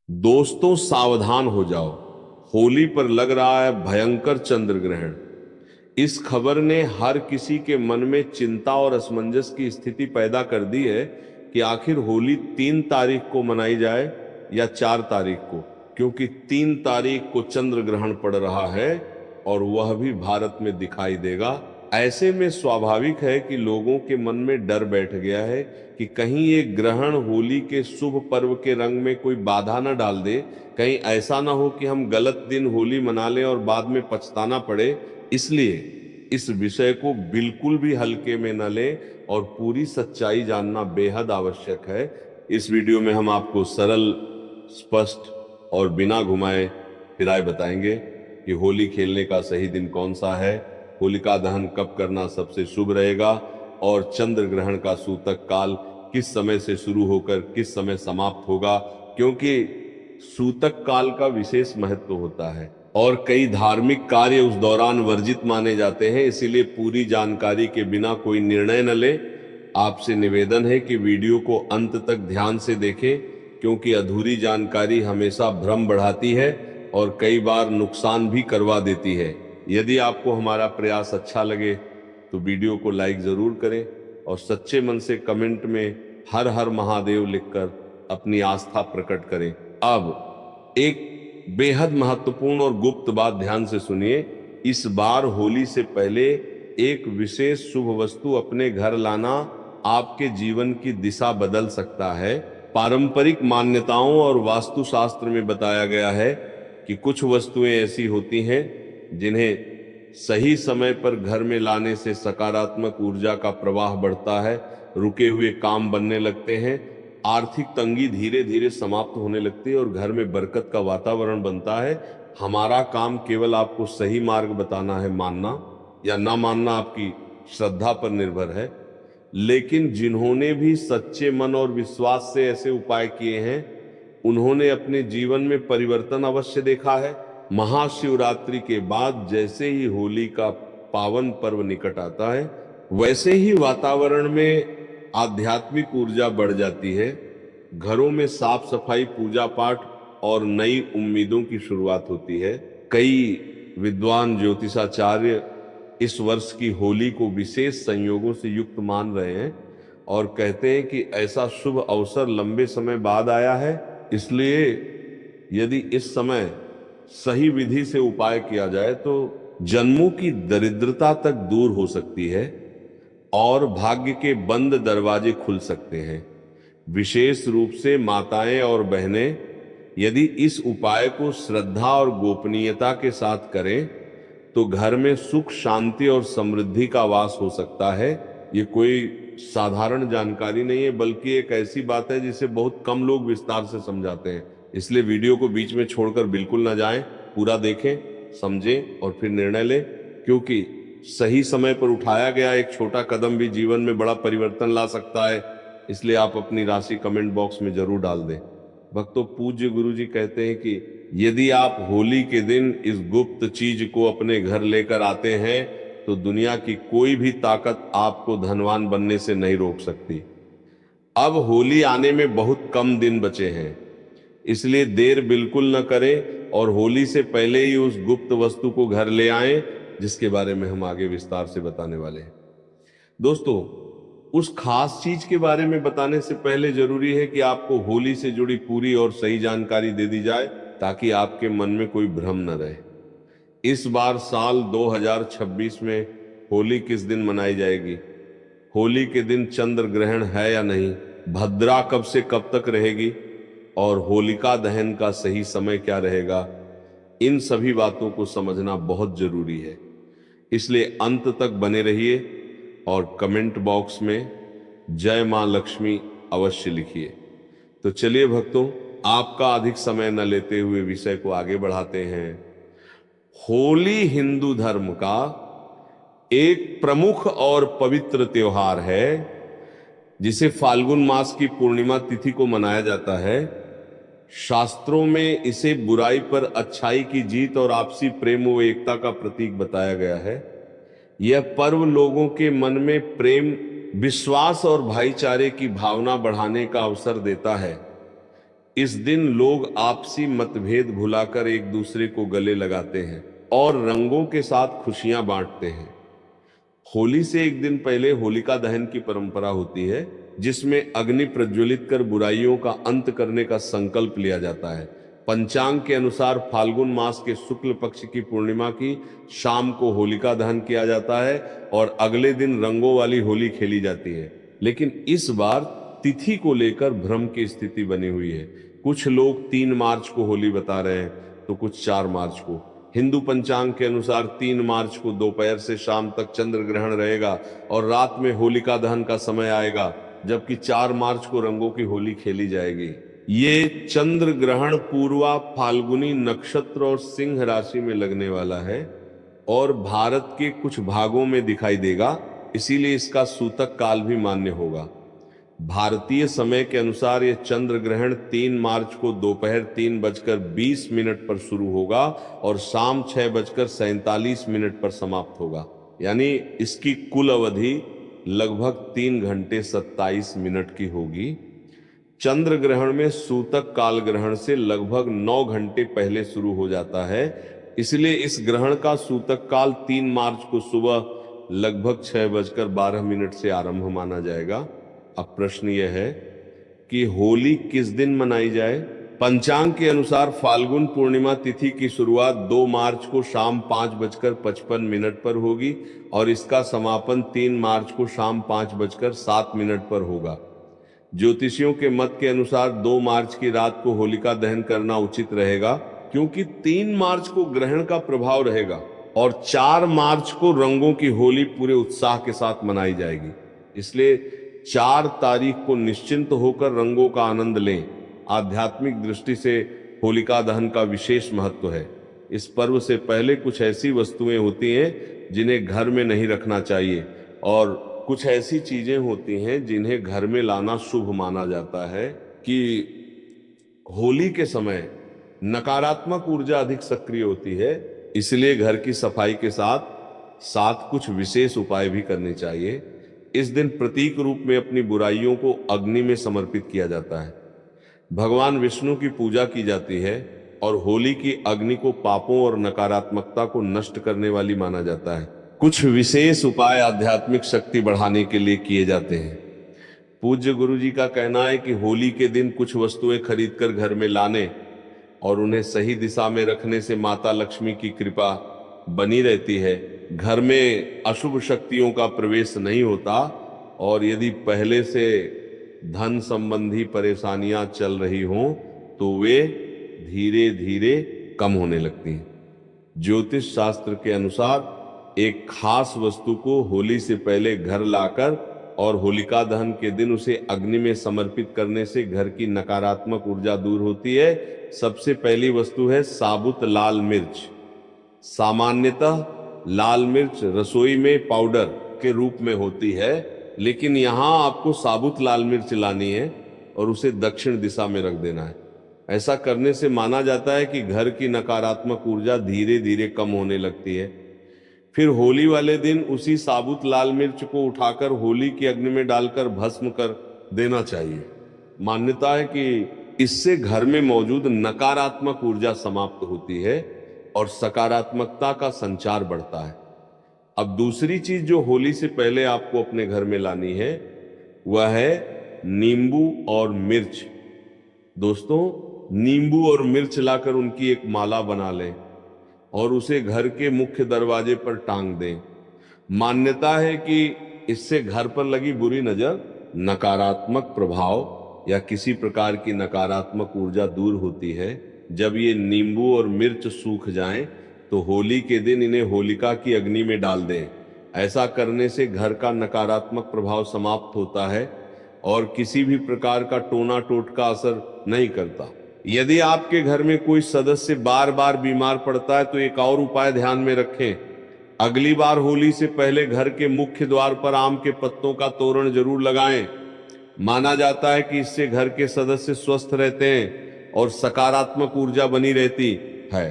दोस्तों सावधान हो जाओ, होली पर लग रहा है भयंकर चंद्र ग्रहण। इस खबर ने हर किसी के मन में चिंता और असमंजस की स्थिति पैदा कर दी है कि आखिर होली 3 तारीख को मनाई जाए या 4 तारीख को, क्योंकि 3 तारीख को चंद्र ग्रहण पड़ रहा है और वह भी भारत में दिखाई देगा। ऐसे में स्वाभाविक है कि लोगों के मन में डर बैठ गया है कि कहीं ये ग्रहण होली के शुभ पर्व के रंग में कोई बाधा न डाल दे। कहीं ऐसा ना हो कि हम गलत दिन होली मना लें और बाद में पछताना पड़े। इसलिए इस विषय को बिल्कुल भी हल्के में न लें और पूरी सच्चाई जानना बेहद आवश्यक है। इस वीडियो में हम आपको सरल, स्पष्ट और बिना घुमाए फिराए बताएंगे कि होली खेलने का सही दिन कौन सा है, होलिका दहन कब करना सबसे शुभ रहेगा और चंद्र ग्रहण का सूतक काल किस समय से शुरू होकर किस समय समाप्त होगा, क्योंकि सूतक काल का विशेष महत्व होता है और कई धार्मिक कार्य उस दौरान वर्जित माने जाते हैं। इसीलिए पूरी जानकारी के बिना कोई निर्णय न ले। आपसे निवेदन है कि वीडियो को अंत तक ध्यान से देखें, क्योंकि अधूरी जानकारी हमेशा भ्रम बढ़ाती है और कई बार नुकसान भी करवा देती है। यदि आपको हमारा प्रयास अच्छा लगे तो वीडियो को लाइक जरूर करें और सच्चे मन से कमेंट में हर हर महादेव लिखकर अपनी आस्था प्रकट करें। अब एक बेहद महत्वपूर्ण और गुप्त बात ध्यान से सुनिए। इस बार होली से पहले एक विशेष शुभ वस्तु अपने घर लाना आपके जीवन की दिशा बदल सकता है। पारंपरिक मान्यताओं और वास्तुशास्त्र में बताया गया है कि कुछ वस्तुएं ऐसी होती हैं जिन्हें सही समय पर घर में लाने से सकारात्मक ऊर्जा का प्रवाह बढ़ता है, रुके हुए काम बनने लगते हैं, आर्थिक तंगी धीरे धीरे समाप्त होने लगती है और घर में बरकत का वातावरण बनता है। हमारा काम केवल आपको सही मार्ग बताना है, मानना या ना मानना आपकी श्रद्धा पर निर्भर है। लेकिन जिन्होंने भी सच्चे मन और विश्वास से ऐसे उपाय किए हैं, उन्होंने अपने जीवन में परिवर्तन अवश्य देखा है। महाशिवरात्रि के बाद जैसे ही होली का पावन पर्व निकट आता है, वैसे ही वातावरण में आध्यात्मिक ऊर्जा बढ़ जाती है। घरों में साफ सफाई, पूजा पाठ और नई उम्मीदों की शुरुआत होती है। कई विद्वान ज्योतिषाचार्य इस वर्ष की होली को विशेष संयोगों से युक्त मान रहे हैं और कहते हैं कि ऐसा शुभ अवसर लंबे समय बाद आया है। इसलिए यदि इस समय सही विधि से उपाय किया जाए तो जन्मों की दरिद्रता तक दूर हो सकती है और भाग्य के बंद दरवाजे खुल सकते हैं। विशेष रूप से माताएं और बहनें यदि इस उपाय को श्रद्धा और गोपनीयता के साथ करें तो घर में सुख, शांति और समृद्धि का वास हो सकता है। ये कोई साधारण जानकारी नहीं है, बल्कि एक ऐसी बात है जिसे बहुत कम लोग विस्तार से समझाते हैं। इसलिए वीडियो को बीच में छोड़कर बिल्कुल ना जाएं, पूरा देखें, समझें और फिर निर्णय लें, क्योंकि सही समय पर उठाया गया एक छोटा कदम भी जीवन में बड़ा परिवर्तन ला सकता है। इसलिए आप अपनी राशि कमेंट बॉक्स में जरूर डाल दें। भक्तों, पूज्य गुरु जी कहते हैं कि यदि आप होली के दिन इस गुप्त चीज को अपने घर लेकर आते हैं तो दुनिया की कोई भी ताकत आपको धनवान बनने से नहीं रोक सकती। अब होली आने में बहुत कम दिन बचे हैं, इसलिए देर बिल्कुल न करें और होली से पहले ही उस गुप्त वस्तु को घर ले आएं, जिसके बारे में हम आगे विस्तार से बताने वाले हैं। दोस्तों, उस खास चीज के बारे में बताने से पहले जरूरी है कि आपको होली से जुड़ी पूरी और सही जानकारी दे दी जाए, ताकि आपके मन में कोई भ्रम न रहे। इस बार साल 2026 में होली किस दिन मनाई जाएगी, होली के दिन चंद्र ग्रहण है या नहीं, भद्रा कब से कब तक रहेगी और होलिका दहन का सही समय क्या रहेगा, इन सभी बातों को समझना बहुत जरूरी है। इसलिए अंत तक बने रहिए और कमेंट बॉक्स में जय मां लक्ष्मी अवश्य लिखिए। तो चलिए भक्तों, आपका अधिक समय न लेते हुए विषय को आगे बढ़ाते हैं। होली हिंदू धर्म का एक प्रमुख और पवित्र त्योहार है, जिसे फाल्गुन मास की पूर्णिमा तिथि को मनाया जाता है। शास्त्रों में इसे बुराई पर अच्छाई की जीत और आपसी प्रेम व एकता का प्रतीक बताया गया है। यह पर्व लोगों के मन में प्रेम, विश्वास और भाईचारे की भावना बढ़ाने का अवसर देता है। इस दिन लोग आपसी मतभेद भुलाकर एक दूसरे को गले लगाते हैं और रंगों के साथ खुशियां बांटते हैं। होली से एक दिन पहले होलिका दहन की परंपरा होती है, जिसमें अग्नि प्रज्वलित कर बुराइयों का अंत करने का संकल्प लिया जाता है। पंचांग के अनुसार फाल्गुन मास के शुक्ल पक्ष की पूर्णिमा की शाम को होलिका दहन किया जाता है और अगले दिन रंगों वाली होली खेली जाती है। लेकिन इस बार तिथि को लेकर भ्रम की स्थिति बनी हुई है। कुछ लोग 3 मार्च को होली बता रहे हैं तो कुछ 4 मार्च को। हिंदू पंचांग के अनुसार 3 मार्च को दोपहर से शाम तक चंद्र ग्रहण रहेगा और रात में होलिका दहन का समय आएगा, जबकि 4 मार्च को रंगों की होली खेली जाएगी। ये चंद्र ग्रहण पूर्वा फाल्गुनी नक्षत्र और सिंह राशि में लगने वाला है और भारत के कुछ भागों में दिखाई देगा, इसीलिए इसका सूतक काल भी मान्य होगा। भारतीय समय के अनुसार यह चंद्र ग्रहण 3 मार्च को दोपहर 3:20 पर शुरू होगा और शाम 6:47 पर समाप्त होगा। यानी इसकी कुल अवधि लगभग 3 घंटे 27 मिनट की होगी। चंद्र ग्रहण में सूतक काल ग्रहण से लगभग 9 घंटे पहले शुरू हो जाता है, इसलिए इस ग्रहण का सूतक काल 3 मार्च को सुबह लगभग 6:12 से आरंभ माना जाएगा। अब प्रश्न यह है कि होली किस दिन मनाई जाए। पंचांग के अनुसार फाल्गुन पूर्णिमा तिथि की शुरुआत 2 मार्च को शाम 5:55 पर होगी और इसका समापन 3 मार्च को शाम 5:07 पर होगा। ज्योतिषियों के मत के अनुसार 2 मार्च की रात को होलिका दहन करना उचित रहेगा, क्योंकि 3 मार्च को ग्रहण का प्रभाव रहेगा और 4 मार्च को रंगों की होली पूरे उत्साह के साथ मनाई जाएगी। इसलिए 4 तारीख को निश्चिंत होकर रंगों का आनंद लें। आध्यात्मिक दृष्टि से होलिका दहन का विशेष महत्व है। इस पर्व से पहले कुछ ऐसी वस्तुएं होती हैं जिन्हें घर में नहीं रखना चाहिए और कुछ ऐसी चीजें होती हैं जिन्हें घर में लाना शुभ माना जाता है। कि होली के समय नकारात्मक ऊर्जा अधिक सक्रिय होती है, इसलिए घर की सफाई के साथ साथ कुछ विशेष उपाय भी करने चाहिए। इस दिन प्रतीक रूप में अपनी बुराइयों को अग्नि में समर्पित किया जाता है। भगवान विष्णु की पूजा की जाती है और होली की अग्नि को पापों और नकारात्मकता को नष्ट करने वाली माना जाता है। कुछ विशेष उपाय आध्यात्मिक शक्ति बढ़ाने के लिए किए जाते हैं। पूज्य गुरु जी का कहना है कि होली के दिन कुछ वस्तुएं खरीदकर घर में लाने और उन्हें सही दिशा में रखने से माता लक्ष्मी की कृपा बनी रहती है। घर में अशुभ शक्तियों का प्रवेश नहीं होता और यदि पहले से धन संबंधी परेशानियां चल रही हों तो वे धीरे धीरे कम होने लगती हैं। ज्योतिष शास्त्र के अनुसार एक खास वस्तु को होली से पहले घर लाकर और होलिका दहन के दिन उसे अग्नि में समर्पित करने से घर की नकारात्मक ऊर्जा दूर होती है। सबसे पहली वस्तु है साबुत लाल मिर्च। सामान्यतः लाल मिर्च रसोई में पाउडर के रूप में होती है, लेकिन यहां आपको साबुत लाल मिर्च लानी है और उसे दक्षिण दिशा में रख देना है। ऐसा करने से माना जाता है कि घर की नकारात्मक ऊर्जा धीरे धीरे कम होने लगती है। फिर होली वाले दिन उसी साबुत लाल मिर्च को उठाकर होली की अग्नि में डालकर भस्म कर देना चाहिए। मान्यता है कि इससे घर में मौजूद नकारात्मक ऊर्जा समाप्त होती है और सकारात्मकता का संचार बढ़ता है। अब दूसरी चीज जो होली से पहले आपको अपने घर में लानी है वह है नींबू और मिर्च। दोस्तों, नींबू और मिर्च लाकर उनकी एक माला बना लें और उसे घर के मुख्य दरवाजे पर टांग दें। मान्यता है कि इससे घर पर लगी बुरी नजर, नकारात्मक प्रभाव या किसी प्रकार की नकारात्मक ऊर्जा दूर होती है। जब ये नींबू और मिर्च सूख जाएं तो होली के दिन इन्हें होलिका की अग्नि में डाल दें। ऐसा करने से घर का नकारात्मक प्रभाव समाप्त होता है और किसी भी प्रकार का टोना टोटका असर नहीं करता। यदि आपके घर में कोई सदस्य बार बार बीमार पड़ता है तो एक और उपाय ध्यान में रखें। अगली बार होली से पहले घर के मुख्य द्वार पर आम के पत्तों का तोरण जरूर लगाएं। माना जाता है कि इससे घर के सदस्य स्वस्थ रहते हैं और सकारात्मक ऊर्जा बनी रहती है।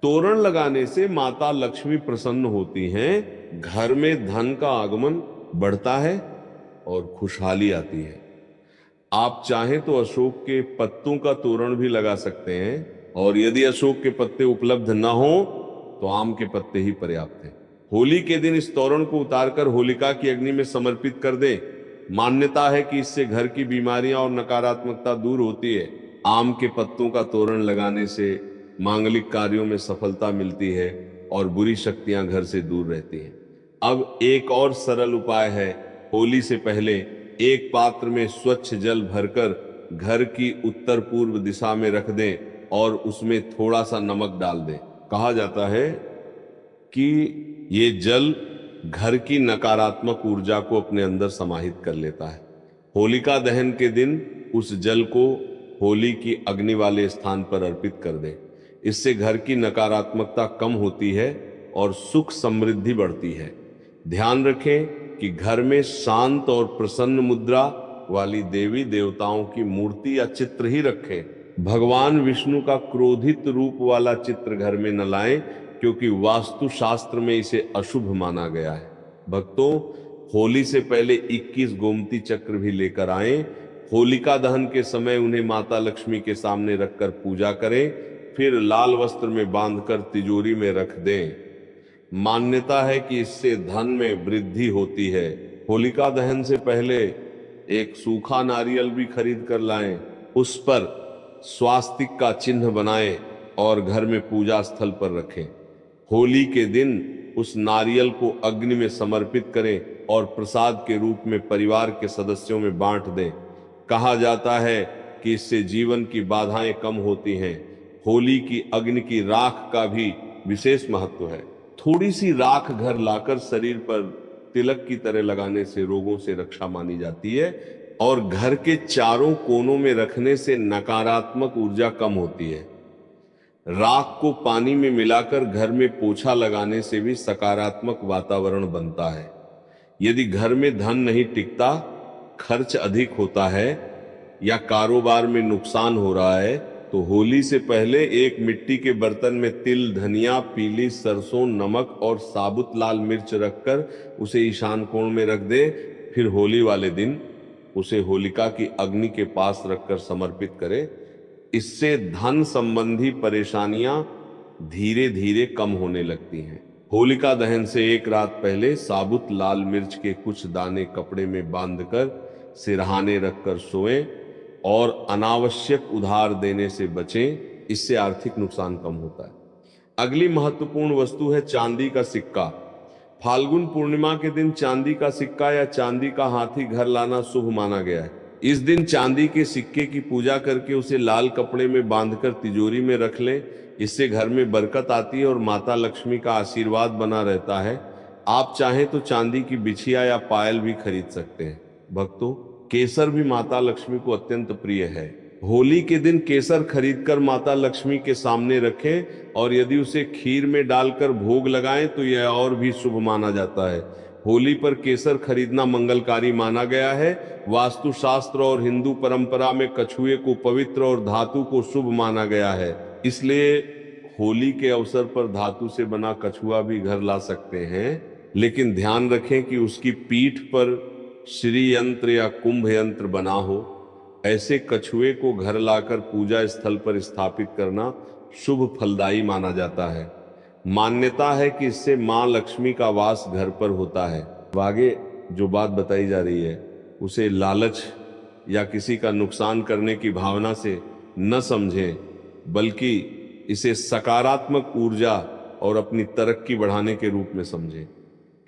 तोरण लगाने से माता लक्ष्मी प्रसन्न होती हैं, घर में धन का आगमन बढ़ता है और खुशहाली आती है। आप चाहें तो अशोक के पत्तों का तोरण भी लगा सकते हैं, और यदि अशोक के पत्ते उपलब्ध न हो तो आम के पत्ते ही पर्याप्त हैं। होली के दिन इस तोरण को उतारकर होलिका की अग्नि में समर्पित कर दें। मान्यता है कि इससे घर की बीमारियां और नकारात्मकता दूर होती है। आम के पत्तों का तोरण लगाने से मांगलिक कार्यों में सफलता मिलती है और बुरी शक्तियां घर से दूर रहती हैं। अब एक और सरल उपाय है। होली से पहले एक पात्र में स्वच्छ जल भरकर घर की उत्तर पूर्व दिशा में रख दें और उसमें थोड़ा सा नमक डाल दें। कहा जाता है कि ये जल घर की नकारात्मक ऊर्जा को अपने अंदर समाहित कर लेता है। होलिका दहन के दिन उस जल को होली की अग्नि वाले स्थान पर अर्पित कर दें। इससे घर की नकारात्मकता कम होती है और सुख समृद्धि बढ़ती है। ध्यान रखें कि घर में शांत और प्रसन्न मुद्रा वाली देवी देवताओं की मूर्ति या चित्र ही रखें। भगवान विष्णु का क्रोधित रूप वाला चित्र घर में न लाएं, क्योंकि वास्तु शास्त्र में इसे अशुभ माना गया है। भक्तों, होली से पहले 21 गोमती चक्र भी लेकर आएं। होलिका दहन के समय उन्हें माता लक्ष्मी के सामने रखकर पूजा करें, फिर लाल वस्त्र में बांधकर तिजोरी में रख दें। मान्यता है कि इससे धन में वृद्धि होती है। होलिका दहन से पहले एक सूखा नारियल भी खरीद कर लाएं, उस पर स्वास्तिक का चिन्ह बनाएं और घर में पूजा स्थल पर रखें। होली के दिन उस नारियल को अग्नि में समर्पित करें और प्रसाद के रूप में परिवार के सदस्यों में बांट दें। कहा जाता है कि इससे जीवन की बाधाएं कम होती हैं। होली की अग्नि की राख का भी विशेष महत्व है। थोड़ी सी राख घर लाकर शरीर पर तिलक की तरह लगाने से रोगों से रक्षा मानी जाती है, और घर के चारों कोनों में रखने से नकारात्मक ऊर्जा कम होती है। राख को पानी में मिलाकर घर में पोछा लगाने से भी सकारात्मक वातावरण बनता है। यदि घर में धन नहीं टिकता, खर्च अधिक होता है या कारोबार में नुकसान हो रहा है, तो होली से पहले एक मिट्टी के बर्तन में तिल, धनिया, पीली सरसों, नमक और साबुत लाल मिर्च रखकर उसे ईशान कोण में रख दे। फिर होली वाले दिन उसे होलिका की अग्नि के पास रखकर समर्पित करे। इससे धन संबंधी परेशानियां धीरे धीरे कम होने लगती हैं। होलिका दहन से एक रात पहले साबुत लाल मिर्च के कुछ दाने कपड़े में बांधकर सिरहाने रखकर सोएं और अनावश्यक उधार देने से बचें। इससे आर्थिक नुकसान कम होता है। अगली महत्वपूर्ण वस्तु है चांदी का सिक्का। फाल्गुन पूर्णिमा के दिन चांदी का सिक्का या चांदी का हाथी घर लाना शुभ माना गया है। इस दिन चांदी के सिक्के की पूजा करके उसे लाल कपड़े में बांधकर तिजोरी में रख लें। इससे घर में बरकत आती है और माता लक्ष्मी का आशीर्वाद बना रहता है। आप चाहें तो चांदी की बिछिया या पायल भी खरीद सकते हैं। भक्तों, केसर भी माता लक्ष्मी को अत्यंत प्रिय है। होली के दिन केसर खरीदकर माता लक्ष्मी के सामने रखें और यदि उसे खीर में डालकर भोग लगाएं तो यह और भी शुभ माना जाता है। होली पर केसर खरीदना मंगलकारी माना गया है। वास्तुशास्त्र और हिंदू परंपरा में कछुए को पवित्र और धातु को शुभ माना गया है। इसलिए होली के अवसर पर धातु से बना कछुआ भी घर ला सकते हैं, लेकिन ध्यान रखें कि उसकी पीठ पर श्री यंत्र या कुंभ यंत्र बना हो। ऐसे कछुए को घर लाकर पूजा स्थल पर स्थापित करना शुभ फलदायी माना जाता है। मान्यता है कि इससे मां लक्ष्मी का वास घर पर होता है। आगे जो बात बताई जा रही है उसे लालच या किसी का नुकसान करने की भावना से न समझें, बल्कि इसे सकारात्मक ऊर्जा और अपनी तरक्की बढ़ाने के रूप में समझें।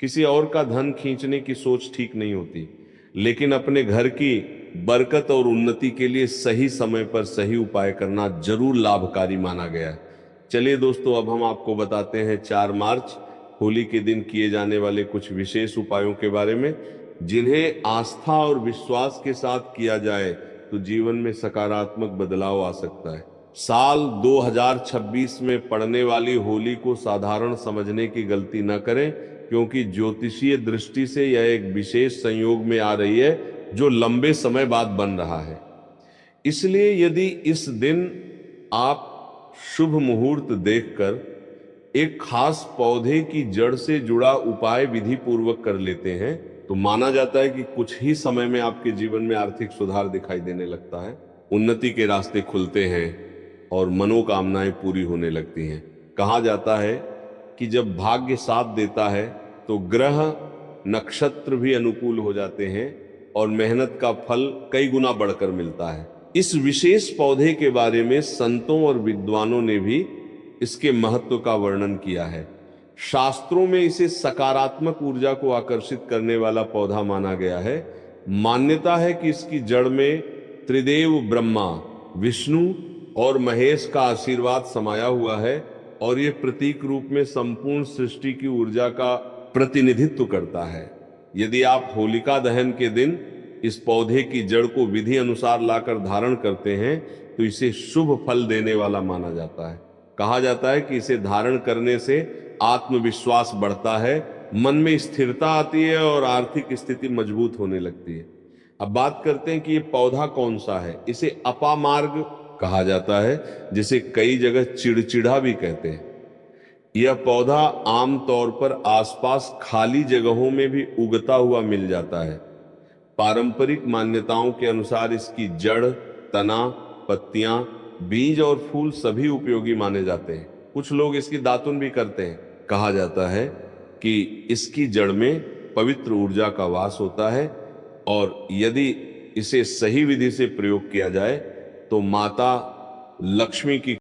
किसी और का धन खींचने की सोच ठीक नहीं होती, लेकिन अपने घर की बरकत और उन्नति के लिए सही समय पर सही उपाय करना जरूर लाभकारी माना गया है। चलिए दोस्तों, अब हम आपको बताते हैं 4 मार्च होली के दिन किए जाने वाले कुछ विशेष उपायों के बारे में, जिन्हें आस्था और विश्वास के साथ किया जाए तो जीवन में सकारात्मक बदलाव आ सकता है। साल 2026 में पड़ने वाली होली को साधारण समझने की गलती न करें, क्योंकि ज्योतिषीय दृष्टि से यह एक विशेष संयोग में आ रही है जो लंबे समय बाद बन रहा है। इसलिए यदि इस दिन आप शुभ मुहूर्त देखकर एक खास पौधे की जड़ से जुड़ा उपाय विधि पूर्वक कर लेते हैं तो माना जाता है कि कुछ ही समय में आपके जीवन में आर्थिक सुधार दिखाई देने लगता है, उन्नति के रास्ते खुलते हैं और मनोकामनाएं पूरी होने लगती हैं। कहा जाता है कि जब भाग्य साथ देता है तो ग्रह नक्षत्र भी अनुकूल हो जाते हैं और मेहनत का फल कई गुना बढ़कर मिलता है। इस विशेष पौधे के बारे में संतों और विद्वानों ने भी इसके महत्व का वर्णन किया है। शास्त्रों में इसे सकारात्मक ऊर्जा को आकर्षित करने वाला पौधा माना गया है। मान्यता है कि इसकी जड़ में त्रिदेव ब्रह्मा, विष्णु और महेश का आशीर्वाद समाया हुआ है और यह प्रतीक रूप में संपूर्ण सृष्टि की ऊर्जा का प्रतिनिधित्व करता है। यदि आप होलिका दहन के दिन इस पौधे की जड़ को विधि अनुसार लाकर धारण करते हैं तो इसे शुभ फल देने वाला माना जाता है। कहा जाता है कि इसे धारण करने से आत्मविश्वास बढ़ता है, मन में स्थिरता आती है और आर्थिक स्थिति मजबूत होने लगती है। अब बात करते हैं कि ये पौधा कौन सा है। इसे अपामार्ग कहा जाता है, जिसे कई जगह चिड़चिड़ा भी कहते हैं। यह पौधा आमतौर पर आसपास खाली जगहों में भी उगता हुआ मिल जाता है। पारंपरिक मान्यताओं के अनुसार इसकी जड़, तना, पत्तियां, बीज और फूल सभी उपयोगी माने जाते हैं। कुछ लोग इसकी दातुन भी करते हैं। कहा जाता है कि इसकी जड़ में पवित्र ऊर्जा का वास होता है और यदि इसे सही विधि से प्रयोग किया जाए तो माता लक्ष्मी की